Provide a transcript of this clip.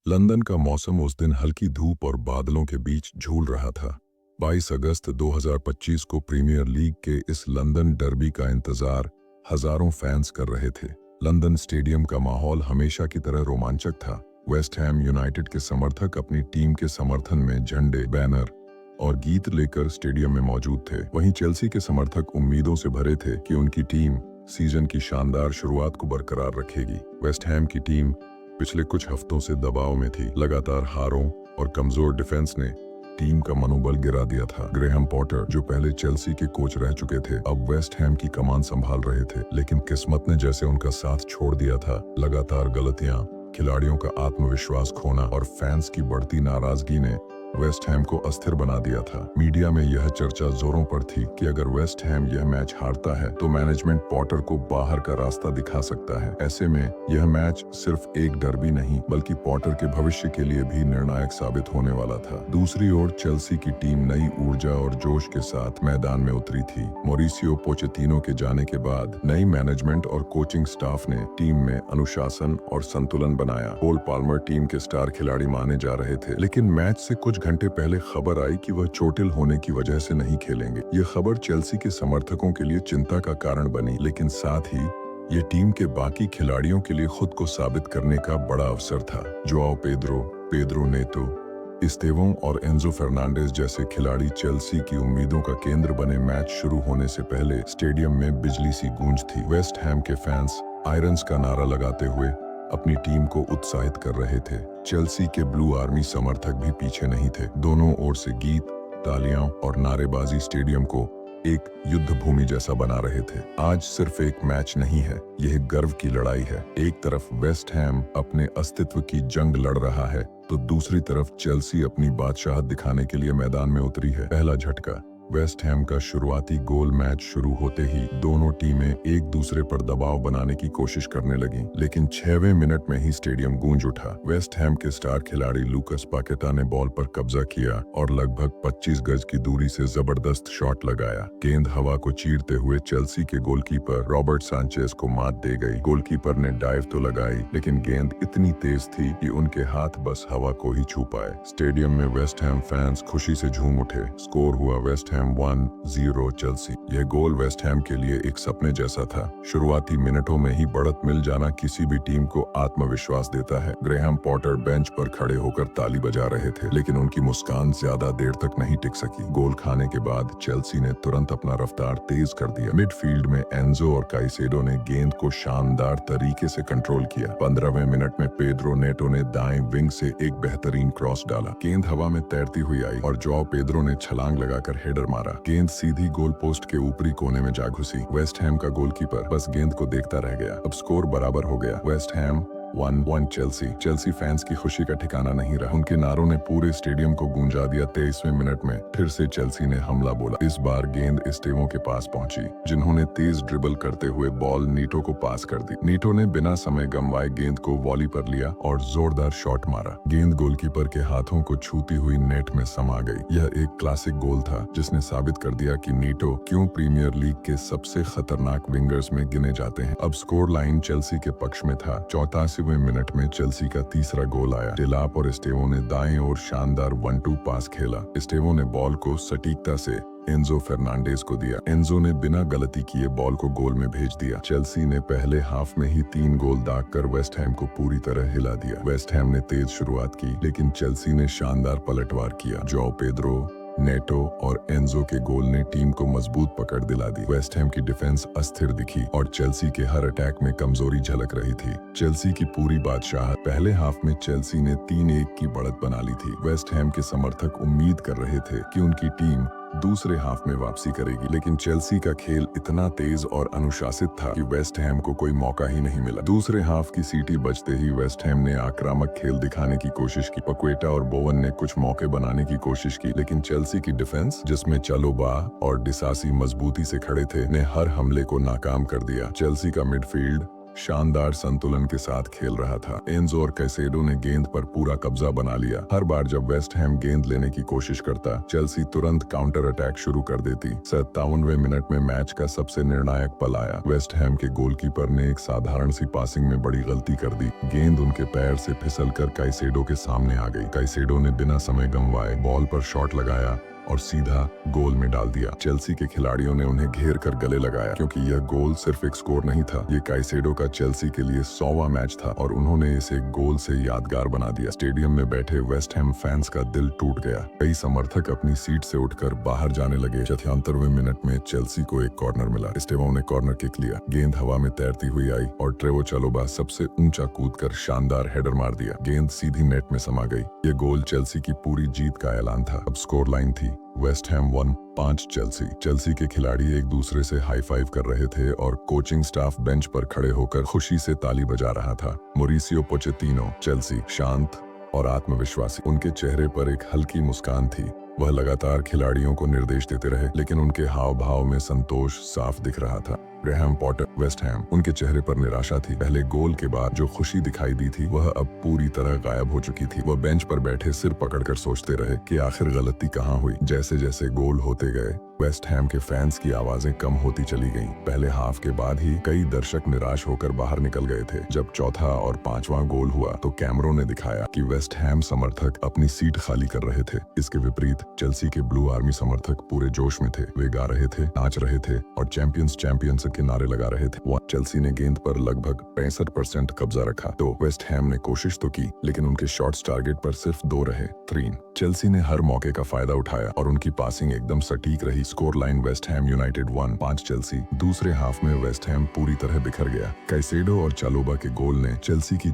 London का मौसम उस दिन हल्की धूप और बादलों के बीच झूल रहा था। 22 अगस्त 2025 को प्रीमियर लीग के इस लंदन डर्बी का इंतजार हजारों फैंस कर रहे थे। लंदन स्टेडियम का माहौल हमेशा की तरह रोमांचक था। वेस्ट हैम यूनाइटेड के समर्थक अपनी टीम के समर्थन में झंडे, बैनर और गीत लेकर स्टेडियम में मौजूद थे। वहीं चेल्सी के समर्थक उम्मीदों से भरे थे कि उनकी टीम सीजन की शानदार शुरुआत को बरकरार रखेगी। वेस्ट हैम की टीम पिछले कुछ हफ्तों से दबाव में थी। लगातार हारों और कमजोर डिफेंस ने टीम का मनोबल गिरा दिया था। ग्रेहम पॉटर, जो पहले चेल्सी के कोच रह चुके थे, अब वेस्ट हैम की कमान संभाल रहे थे, लेकिन किस्मत ने जैसे उनका साथ छोड़ दिया था। लगातार गलतियां, खिलाड़ियों का आत्मविश्वास खोना और फैंस की बढ़ती नाराजगी ने वेस्ट हैम को अस्थिर बना दिया था। मीडिया में यह चर्चा जोरों पर थी कि अगर वेस्ट हैम यह मैच हारता है तो मैनेजमेंट पॉटर को बाहर का रास्ता दिखा सकता है। ऐसे में यह मैच सिर्फ एक डर्बी नहीं बल्कि पॉटर के भविष्य के लिए भी निर्णायक साबित होने वाला था। दूसरी ओर चेल्सी की टीम नई ऊर्जा और जोश के साथ मैदान में उतरी थी। मॉरिसियो पोचेटिनो के जाने के बाद नई मैनेजमेंट और कोचिंग स्टाफ ने टीम में अनुशासन और संतुलन बनाया। कोल पाल्मर टीम के स्टार खिलाड़ी माने जा रहे थे, लेकिन मैच से कुछ घंटे पहले खबर आई कि वह चोटिल होने की वजह से नहीं खेलेंगे। ये खबर चेल्सी के समर्थकों के लिए चिंता का कारण बनी, लेकिन साथ ही ये टीम के बाकी खिलाड़ियों के लिए खुद को साबित करने का बड़ा अवसर था। जोआओ पेद्रो, पेद्रो नेतो, इस्तेवों और एंजो फर्नांडेज जैसे खिलाड़ी चेल्सी की उम्मीदों का केंद्र बने। मैच शुरू होने से पहले स्टेडियम में बिजली सी गूंज थी। वेस्ट हैम के फैंस आयरन्स का नारा लगाते हुए अपनी टीम को उत्साहित कर रहे थे। चेल्सी के ब्लू आर्मी समर्थक भी पीछे नहीं थे। दोनों ओर से गीत, तालियां और नारेबाजी स्टेडियम को एक युद्ध भूमि जैसा बना रहे थे। आज सिर्फ एक मैच नहीं है, यह गर्व की लड़ाई है। एक तरफ वेस्ट हैम अपने अस्तित्व की जंग लड़ रहा है तो दूसरी तरफ चेल्सी अपनी बादशाहत दिखाने के लिए मैदान में उतरी है। पहला झटका, वेस्ट हैम का शुरुआती गोल। मैच शुरू होते ही दोनों टीमें एक दूसरे पर दबाव बनाने की कोशिश करने लगीं, लेकिन 6वें मिनट में ही स्टेडियम गूंज उठा। वेस्ट हैम के स्टार खिलाड़ी लूकस पाकेटा ने बॉल पर कब्जा किया और लगभग 25 गज की दूरी से जबरदस्त शॉट लगाया। गेंद हवा को चीरते हुए चेल्सी के गोलकीपर रॉबर्ट सांचेज को मात दे गई। गोलकीपर ने डाइव तो लगाई, लेकिन गेंद इतनी तेज थी कि उनके हाथ बस हवा को ही छू पाए। स्टेडियम में वेस्ट हैम फैंस खुशी से झूम उठे। स्कोर हुआ वेस्ट हैम 1-0 चेल्सी। यह गोल वेस्ट हैम के लिए एक सपने जैसा था। शुरुआती मिनटों में ही बढ़त मिल जाना किसी भी टीम को आत्मविश्वास देता है। ग्रेहम पॉटर बेंच पर खड़े होकर ताली बजा रहे थे, लेकिन उनकी मुस्कान ज्यादा देर तक नहीं टिक सकी। गोल खाने के बाद चेल्सी ने तुरंत अपना रफ्तार तेज कर दिया। मिडफील्ड में एंजो और काइसेडो ने गेंद को शानदार तरीके से कंट्रोल किया। 15वें मिनट में पेद्रो नेटो ने दाएं विंग से एक बेहतरीन क्रॉस डाला। गेंद हवा में तैरती हुई आई और जोआओ पेद्रो ने छलांग लगाकर हेडर मारा। गेंद सीधी गोल पोस्ट के ऊपरी कोने में जा घुसी। वेस्ट हैम का गोलकीपर बस गेंद को देखता रह गया। अब स्कोर बराबर हो गया। West Ham 1-1 Chelsea. Chelsea fans की खुशी का ठिकाना नहीं रहा। उनके नारों ने पूरे स्टेडियम को गूंजा दिया। 23वें मिनट में फिर से चेल्सी ने हमला बोला। इस बार गेंद इस्तेवों के पास पहुंची, जिन्होंने तेज ड्रिबल करते हुए बॉल नीटो को पास कर दी। नीटो ने बिना समय गंवाए गेंद को वॉली पर लिया और जोरदार शॉट मारा। गेंद गोलकीपर के हाथों को छूती हुई नेट में समा गई। यह एक क्लासिक गोल था जिसने साबित कर दिया कि नीटो क्यों प्रीमियर लीग के सबसे खतरनाक विंगर्स में गिने जाते हैं। अब स्कोर लाइन चेल्सी के पक्ष में था। 84वें मिनट में चेल्सी का तीसरा गोल आया। डेलाप और इस्तेवो ने दाएं ओर शानदार 1-2 पास खेला। इस्तेवो ने बॉल को सटीकता से एंजो फर्नांडेज को दिया। एंजो ने बिना गलती किए बॉल को गोल में भेज दिया। चेल्सी ने पहले हाफ में ही 3 गोल दागकर वेस्ट हैम को पूरी तरह हिला दिया। वेस्ट हैम ने तेज शुरुआत की, लेकिन चेल्सी ने शानदार पलटवार किया। जोआओ पेद्रो, नेटो और एंजो के गोल ने टीम को मजबूत पकड़ दिला दी। वेस्ट हैम की डिफेंस अस्थिर दिखी और चेल्सी के हर अटैक में कमजोरी झलक रही थी। चेल्सी की पूरी बादशाहत। पहले हाफ में चेल्सी ने 3-1 की बढ़त बना ली थी। वेस्ट हैम के समर्थक उम्मीद कर रहे थे कि उनकी टीम दूसरे हाफ में वापसी करेगी, लेकिन चेल्सी का खेल इतना तेज और अनुशासित था कि वेस्ट हैम को कोई मौका ही नहीं मिला। दूसरे हाफ की सीटी बजते ही वेस्ट हैम ने आक्रामक खेल दिखाने की कोशिश की। पक्वेटा और बोवन ने कुछ मौके बनाने की कोशिश की, लेकिन चेल्सी की डिफेंस, जिसमें चलोबा और डिसासी मजबूती से खड़े थे, ने हर हमले को नाकाम कर दिया। चेल्सी का मिडफील्ड शानदार संतुलन के साथ खेल रहा था। एंजो और कैसेडो ने गेंद पर पूरा कब्जा बना लिया। हर बार जब वेस्ट हैम गेंद लेने की कोशिश करता, चेल्सी तुरंत काउंटर अटैक शुरू कर देती। 57वें मिनट में मैच का सबसे निर्णायक पल आया। वेस्ट हैम के गोलकीपर ने एक साधारण सी पासिंग में बड़ी गलती कर दी। गेंद उनके पैर से फिसलकर कैसेडो के सामने आ गई। कैसेडो ने बिना समय गंवाए बॉल पर शॉट लगाया और सीधा गोल में डाल दिया। चेल्सी के खिलाड़ियों ने उन्हें घेर कर गले लगाया, क्योंकि यह गोल सिर्फ एक स्कोर नहीं था, ये कैसेडो का चेल्सी के लिए 100वां मैच था और उन्होंने इसे गोल से यादगार बना दिया। स्टेडियम में बैठे वेस्ट हैम फैंस का दिल टूट गया। कई समर्थक अपनी सीट से उठकर बाहर जाने लगे। 74वें मिनट में चेल्सी को एक कॉर्नर मिला। स्टेवो ने कॉर्नर किक लिया। गेंद हवा में तैरती हुई आई और ट्रेवो चलोबा सबसे ऊंचा कूदकर शानदार हेडर मार दिया। गेंद सीधी नेट में समा गई। ये गोल चेल्सी की पूरी जीत का ऐलान था। अब स्कोर लाइन थी वेस्ट हैम 1-5 चेल्सी। चेल्सी के खिलाड़ी एक दूसरे से हाई फाइव कर रहे थे और कोचिंग स्टाफ बेंच पर खड़े होकर खुशी से ताली बजा रहा था। मोरिसियो पोचेटिनो, चेल्सी, शांत और आत्मविश्वासी। उनके चेहरे पर एक हल्की मुस्कान थी। वह लगातार खिलाड़ियों को निर्देश देते रहे, लेकिन उनके हाव भाव में संतोष साफ दिख रहा था। ग्रेहम पॉटर, वेस्ट हैम, उनके चेहरे पर निराशा थी। पहले गोल के बाद जो खुशी दिखाई दी थी वह अब पूरी तरह गायब हो चुकी थी। वह बेंच पर बैठे सिर पकड़कर सोचते रहे कि आखिर गलती कहाँ हुई। जैसे जैसे गोल होते गए, वेस्ट हैम के फैंस की आवाजें कम होती चली गईं। पहले हाफ के बाद ही कई दर्शक निराश होकर बाहर निकल गए थे। जब चौथा और पांचवां गोल हुआ तो कैमरों ने दिखाया कि वेस्ट हैम समर्थक अपनी सीट खाली कर रहे थे। इसके विपरीत चेल्सी के ब्लू आर्मी समर्थक पूरे जोश में थे। वे गा रहे थे, नाच रहे थे और चैंपियंस चैंपियंस के नारे लगा रहे थे। चेल्सी ने गेंद पर लगभग 65% कब्जा रखा तो वेस्ट हैम ने कोशिश तो की, लेकिन उनके शॉट्स टारगेट पर सिर्फ 2 रहे। 3 चेल्सी ने हर मौके का फायदा उठाया और उनकी पासिंग एकदम सटीक रही। Score line West Ham United 1-5 Chelsea. दूसरे हाफ में वेस्ट हैम पूरी तरह बिखर गया। कैसेडो और चालोबा के गोल ने चेल्सी की